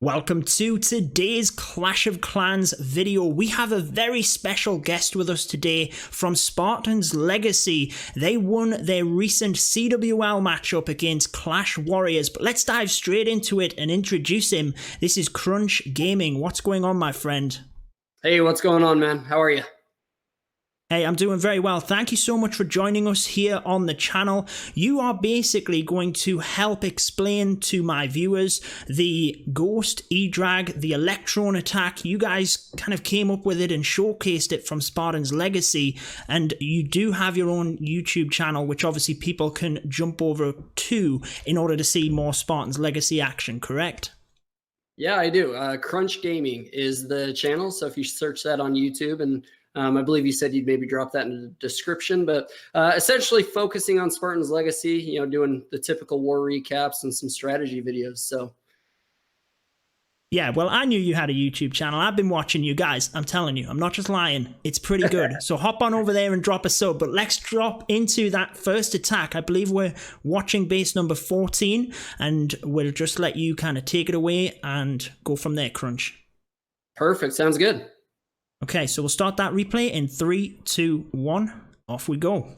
Welcome to today's Clash of Clans video. We have a very special guest with us today from Spartan's Legacy. They won their recent CWL matchup against Clash Warriors, but let's dive straight into it and introduce him. This is Crunch Gaming. What's going on, my friend? Hey, what's going on, man? How are you? Hey, I'm doing very well. Thank you so much for joining us here on the channel. You are basically going to help explain to my viewers the Ghost E-Drag, the Electrone attack. You guys kind of came up with it and showcased it from Spartan's Legacy, and you do have your own YouTube channel, which obviously people can jump over to in order to see more Spartan's Legacy action, correct? Yeah, I do. Crunch Gaming is the channel, so if you search that on YouTube, and I believe you said you'd maybe drop that in the description, but essentially focusing on Spartan's Legacy, doing the typical war recaps and some strategy videos. So yeah, well, I knew you had a YouTube channel. I've been watching you guys. I'm telling you, I'm not just lying. It's pretty good. So hop on over there and drop a sub. But let's drop into that first attack. I believe we're watching base number 14, and we'll just let you kind of take it away and go from there, Crunch. Perfect. Sounds good. Okay, so we'll start that replay in 3, 2, 1. Off we go.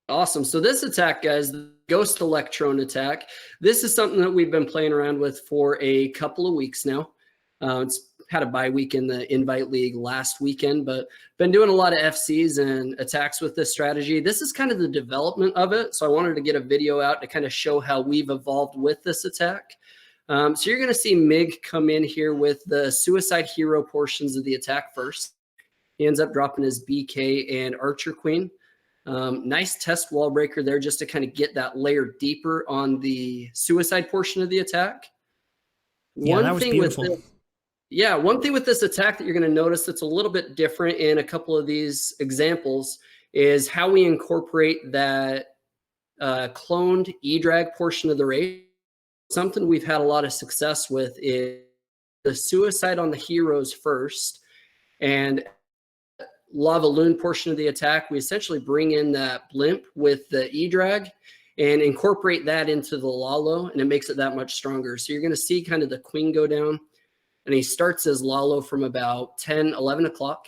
Awesome. So this attack, guys, the Ghost Electrone attack, this is something that we've been playing around with for a couple of weeks now. It's had a bye week in the Invite League last weekend, but been doing a lot of FCs and attacks with this strategy. This is kind of the development of it, so I wanted to get a video out to kind of show how we've evolved with this attack. So you're going to see Mig come in here with the Suicide Hero portions of the attack first. He ends up dropping his BK and Archer Queen. Nice test wall breaker there just to kind of get that layer deeper on the suicide portion of the attack. Yeah, that was beautiful. One thing with this attack that you're going to notice that's a little bit different in a couple of these examples is how we incorporate that cloned E-Drag portion of the raid. Something we've had a lot of success with is the suicide on the heroes first, and Lava Loon portion of the attack, we essentially bring in that blimp with the E-Drag and incorporate that into the Lalo, and it makes it that much stronger. So you're going to see kind of the Queen go down, and he starts his Lalo from about 10, 11 o'clock.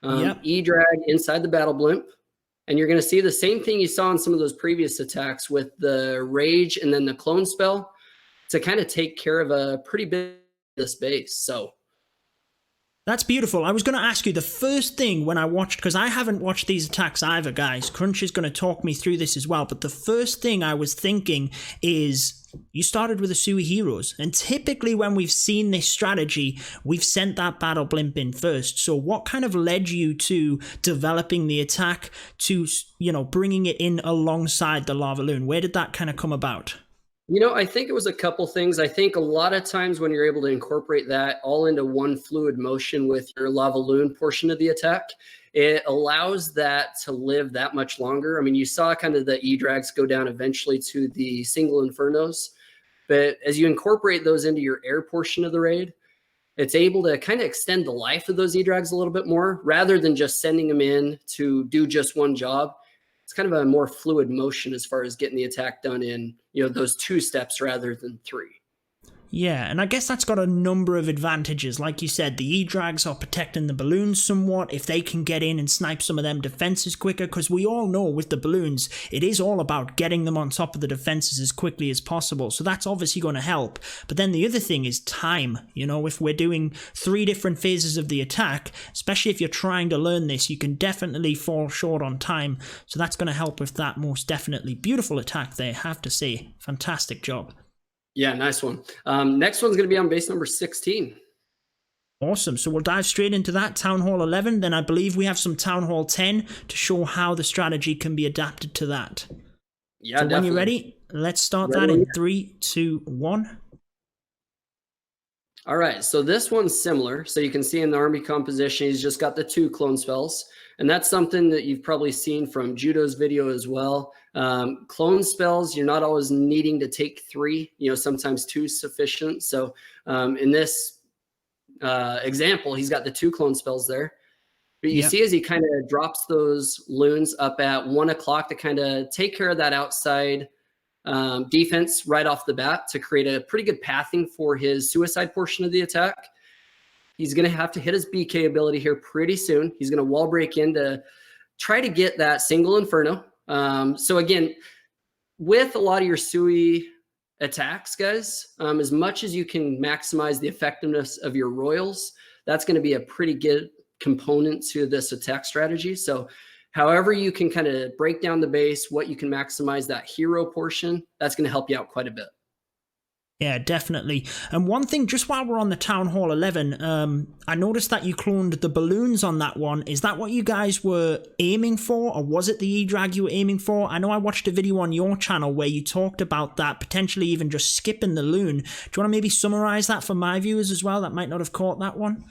E-Drag inside the Battle Blimp, and you're going to see the same thing you saw in some of those previous attacks with the Rage and then the Clone spell to kind of take care of a pretty big this base. So that's beautiful. I was going to ask you the first thing when I watched, because I haven't watched these attacks either, guys. Crunch is going to talk me through this as well. But the first thing I was thinking is you started with the Sui Heroes. And typically when we've seen this strategy, we've sent that Battle Blimp in first. So what kind of led you to developing the attack to, bringing it in alongside the Lava Loon? Where did that kind of come about? I think it was a couple things. I think a lot of times when you're able to incorporate that all into one fluid motion with your Lava Loon portion of the attack, it allows that to live that much longer. I mean, you saw kind of the E-Drags go down eventually to the single Infernos, but as you incorporate those into your air portion of the raid, it's able to kind of extend the life of those E-Drags a little bit more rather than just sending them in to do just one job. It's kind of a more fluid motion as far as getting the attack done in, those 2 steps rather than 3. Yeah, and I guess that's got a number of advantages. Like you said, the E-Drags are protecting the balloons somewhat if they can get in and snipe some of them defenses quicker, because we all know with the balloons, it is all about getting them on top of the defenses as quickly as possible. So that's obviously going to help. But then the other thing is time. If we're doing 3 different phases of the attack, especially if you're trying to learn this, you can definitely fall short on time. So that's going to help with that most definitely. Beautiful attack there, I have to say. Fantastic job. Yeah, nice one. Next one's going to be on base number 16. Awesome. So we'll dive straight into that. Town Hall 11. Then I believe we have some Town Hall 10 to show how the strategy can be adapted to that. Yeah, so definitely. When you're ready, let's start that in 3, 2, 1. All right, so this one's similar. So you can see in the army composition, he's just got the 2 clone spells. And that's something that you've probably seen from Judo's video as well. Clone spells, you're not always needing to take 3. Sometimes 2 is sufficient. So in this example, he's got the 2 clone spells there. But you see as he kind of drops those loons up at 1 o'clock to kind of take care of that outside defense right off the bat to create a pretty good pathing for his suicide portion of the attack. He's going to have to hit his BK ability here pretty soon. He's going to wall break in to try to get that single Inferno. So again, with a lot of your Sui attacks, guys, as much as you can maximize the effectiveness of your Royals, that's going to be a pretty good component to this attack strategy. So however you can kind of break down the base, what you can maximize that hero portion, that's going to help you out quite a bit. Yeah, definitely. And one thing, just while we're on the Town Hall 11, I noticed that you cloned the balloons on that one. Is that what you guys were aiming for, or was it the E-Drag you were aiming for? I know I watched a video on your channel where you talked about that, potentially even just skipping the loon. Do you want to maybe summarize that for my viewers as well that might not have caught that one?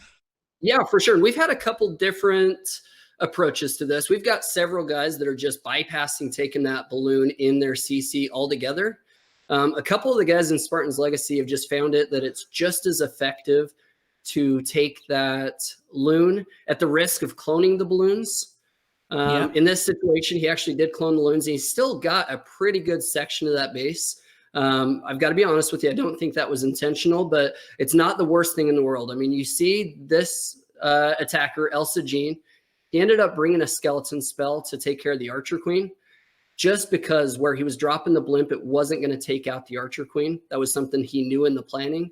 Yeah, for sure. We've had a couple different approaches to this. We've got several guys that are just bypassing taking that balloon in their CC altogether. A couple of the guys in Spartan's Legacy have just found that it's just as effective to take that loon at the risk of cloning the balloons. In this situation, he actually did clone the loons, and he still got a pretty good section of that base. I've got to be honest with you, I don't think that was intentional, but it's not the worst thing in the world. I mean, you see this attacker, Elsa Jean, he ended up bringing a skeleton spell to take care of the Archer Queen, just because where he was dropping the blimp, it wasn't going to take out the Archer Queen. That was something he knew in the planning,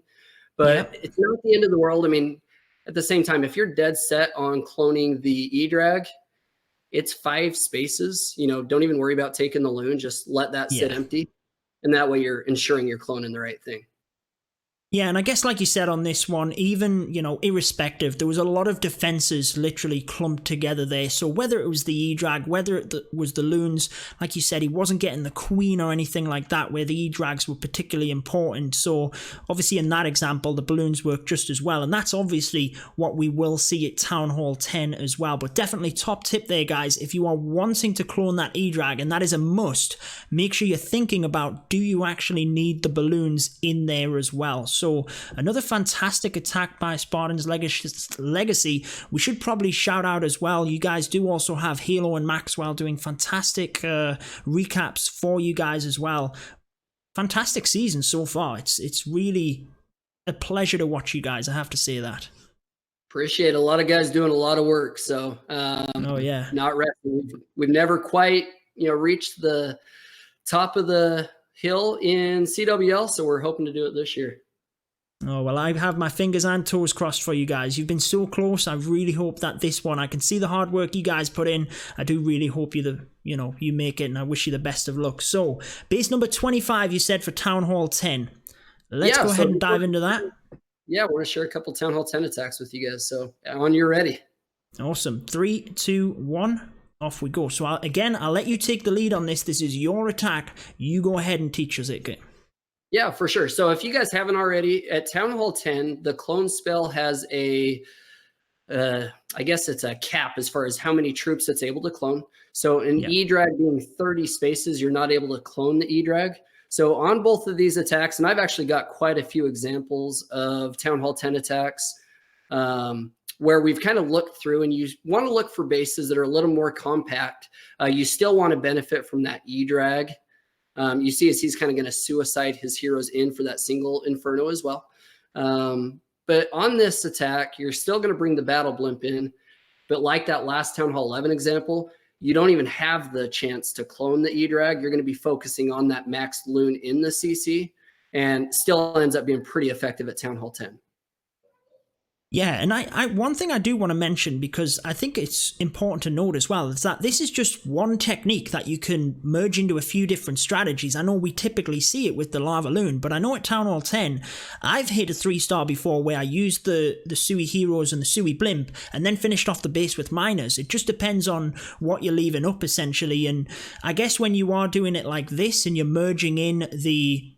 but it's not the end of the world. I mean, at the same time, if you're dead set on cloning the E-Drag, it's 5 spaces. You know, don't even worry about taking the loon. Just let that sit empty. And that way you're ensuring you're cloning the right thing. Yeah, and I guess like you said on this one, even, you know, irrespective, there was a lot of defenses literally clumped together there. So whether it was the E-Drag, whether it was the loons, like you said, he wasn't getting the queen or anything like that, where the E-Drags were particularly important. So obviously in that example, the balloons work just as well. And that's obviously what we will see at Town Hall 10 as well. But definitely top tip there, guys, if you are wanting to clone that E-Drag, and that is a must, make sure you're thinking about, do you actually need the balloons in there as well? So another fantastic attack by Spartan's Legacy. We should probably shout out as well, you guys do also have Halo and Maxwell doing fantastic recaps for you guys as well. Fantastic season so far. It's really a pleasure to watch you guys, I have to say that. Appreciate a lot of guys doing a lot of work. So not resting. We've never quite, you know, reached the top of the hill in CWL, so we're hoping to do it this year. Oh, well, I have my fingers and toes crossed for you guys. You've been so close. I really hope that this one, I can see the hard work you guys put in. I do really hope you make it, and I wish you the best of luck. So, base number 25, you said, for Town Hall 10. Let's go ahead and dive into that. Yeah, we're going to share a couple Town Hall 10 attacks with you guys. So, on you're ready. Awesome. 3, 2, 1. Off we go. So, I'll let you take the lead on this. This is your attack. You go ahead and teach us it. Yeah, for sure. So if you guys haven't already, at Town Hall 10, the clone spell has I guess it's a cap as far as how many troops it's able to clone. So an E-Drag being 30 spaces, you're not able to clone the E-Drag. So on both of these attacks, and I've actually got quite a few examples of Town Hall 10 attacks where we've kind of looked through, and you want to look for bases that are a little more compact. You still want to benefit from that E-Drag. You see as he's kind of going to suicide his heroes in for that single Inferno as well. But on this attack, you're still going to bring the Battle Blimp in. But like that last Town Hall 11 example, you don't even have the chance to clone the E-Drag. You're going to be focusing on that maxed loon in the CC, and still ends up being pretty effective at Town Hall 10. Yeah, and I one thing I do want to mention, because I think it's important to note as well, is that this is just one technique that you can merge into a few different strategies. I know we typically see it with the Lava Loon, but I know at Town Hall 10, I've hit a 3-star before where I used the Sui heroes and the Sui Blimp, and then finished off the base with miners. It just depends on what you're leaving up, essentially, and I guess when you are doing it like this, and you're merging in the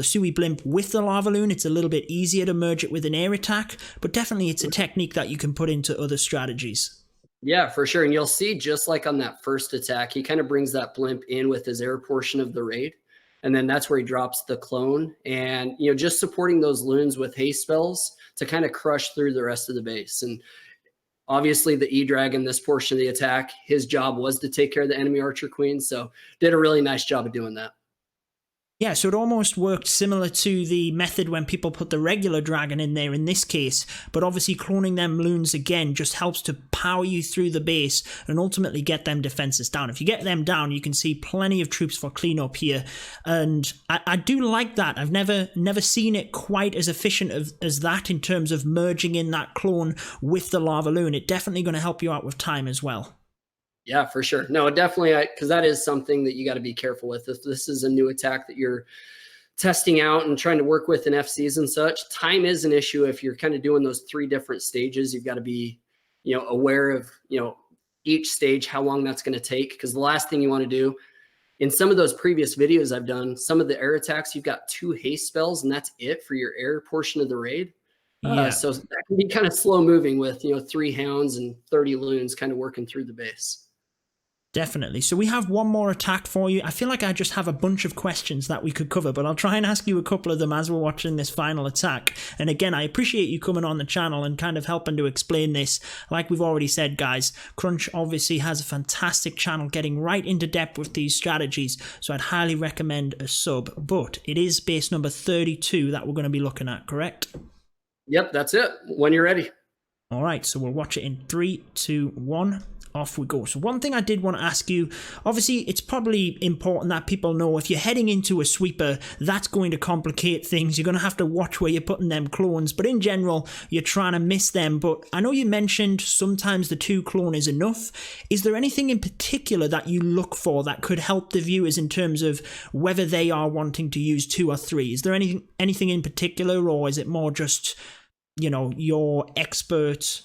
Sui Blimp with the Lava Loon, it's a little bit easier to merge it with an air attack, but definitely it's a technique that you can put into other strategies. Yeah, for sure. And you'll see, just like on that first attack, he kind of brings that Blimp in with his air portion of the raid. And then that's where he drops the clone, and, just supporting those loons with haste spells to kind of crush through the rest of the base. And obviously the E-Drag in this portion of the attack, his job was to take care of the enemy Archer Queen. So did a really nice job of doing that. Yeah, so it almost worked similar to the method when people put the regular dragon in there in this case, but obviously cloning them loons again just helps to power you through the base and ultimately get them defenses down. If you get them down, you can see plenty of troops for cleanup here, and I do like that. I've never seen it quite as efficient as that in terms of merging in that clone with the lava loon. It's definitely going to help you out with time as well. Yeah, for sure. No, definitely, because that is something that you got to be careful with. If this is a new attack that you're testing out and trying to work with in FCs and such, time is an issue. If you're kind of doing those 3 different stages, you've got to be, aware of, each stage, how long that's going to take. Because the last thing you want to do, in some of those previous videos I've done, some of the air attacks, you've got 2 haste spells, and that's it for your air portion of the raid. Yeah. So that can be kind of slow moving with, 3 hounds and 30 loons kind of working through the base. Definitely. So we have one more attack for you. I feel like I just have a bunch of questions that we could cover, but I'll try and ask you a couple of them as we're watching this final attack. And again, I appreciate you coming on the channel and kind of helping to explain this. Like we've already said, guys, Crunch obviously has a fantastic channel getting right into depth with these strategies, so I'd highly recommend a sub. But it is base number 32 that we're going to be looking at, correct? Yep, that's it. When you're ready. All right, so we'll watch it in 3, 2, 1. Off we go. So one thing I did want to ask you, obviously it's probably important that people know if you're heading into a sweeper, that's going to complicate things. You're going to have to watch where you're putting them clones, but in general, you're trying to miss them. But I know you mentioned sometimes the 2 clone is enough. Is there anything in particular that you look for that could help the viewers in terms of whether they are wanting to use 2 or 3? Is there anything in particular, or is it more just, your expert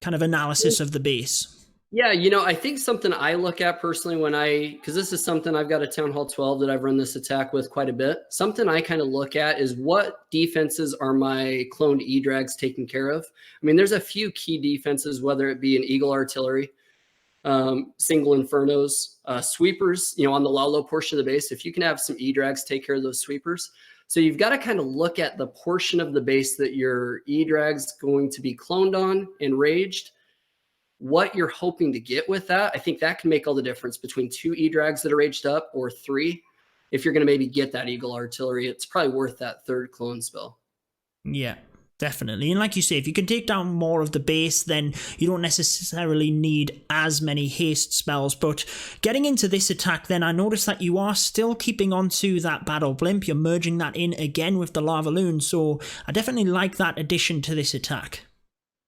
kind of analysis of the base? Yeah, I think something I look at personally because this is something I've got a Town Hall 12 that I've run this attack with quite a bit. Something I kind of look at is what defenses are my cloned E-Drags taking care of. I mean, there's a few key defenses, whether it be an Eagle Artillery, single Infernos, sweepers, on the low portion of the base. If you can have some E-Drags take care of those sweepers. So you've got to kind of look at the portion of the base that your E-Drag's going to be cloned on and raged, what you're hoping to get with that. I think that can make all the difference between 2 E-Drags that are raged up or 3. If you're going to maybe get that Eagle Artillery, it's probably worth that 3rd clone spell. Yeah, definitely. And like you say, if you can take down more of the base, then you don't necessarily need as many haste spells. But getting into this attack, then I noticed that you are still keeping onto that Battle Blimp. You're merging that in again with the Lava Loon. So I definitely like that addition to this attack.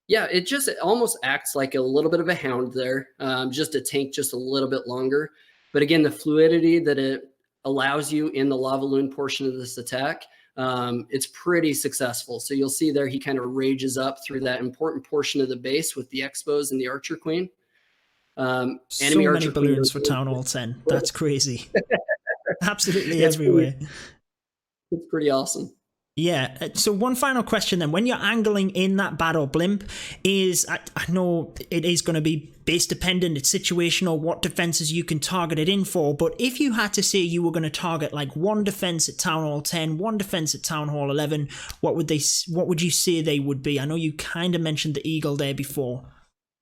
Yeah, it almost acts like a little bit of a hound there, just to tank just a little bit longer. But again, the fluidity that it allows you in the lava loon portion of this attack, it's pretty successful. So you'll see there he kind of rages up through that important portion of the base with the Expos and the Archer Queen. So many balloons for Town Hall 10. That's crazy. Absolutely everywhere. It's pretty awesome. Yeah, so one final question then. When you're angling in that Battle Blimp, I know it is going to be base dependent, it's situational, what defenses you can target it in for, but if you had to say you were going to target like 1 defense at Town Hall 10, 1 defense at Town Hall 11, what would you say they would be? I know you kind of mentioned the Eagle there before.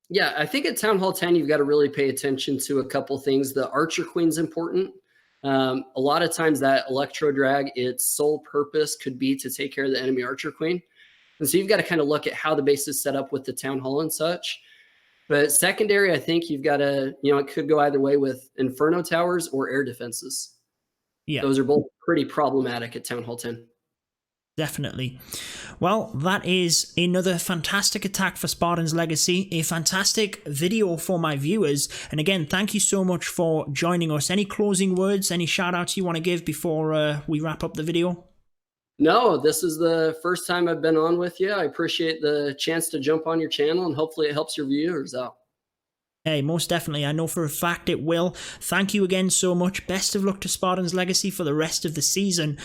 Yeah, I think at Town Hall 10, you've got to really pay attention to a couple things. The Archer Queen's important. A lot of times that Electro Drag, its sole purpose could be to take care of the enemy Archer Queen. And so you've got to kind of look at how the base is set up with the Town Hall and such. But secondary, I think you've got to, it could go either way with Inferno Towers or air defenses. Yeah. Those are both pretty problematic at Town Hall 10. Definitely. Well, that is another fantastic attack for Spartan's Legacy, a fantastic video for my viewers. And again, thank you so much for joining us. Any closing words, any shout outs you want to give before we wrap up the video? No, this is the first time I've been on with you. I appreciate the chance to jump on your channel, and hopefully it helps your viewers out. Hey, most definitely. I know for a fact it will. Thank you again so much. Best of luck to Spartan's Legacy for the rest of the season.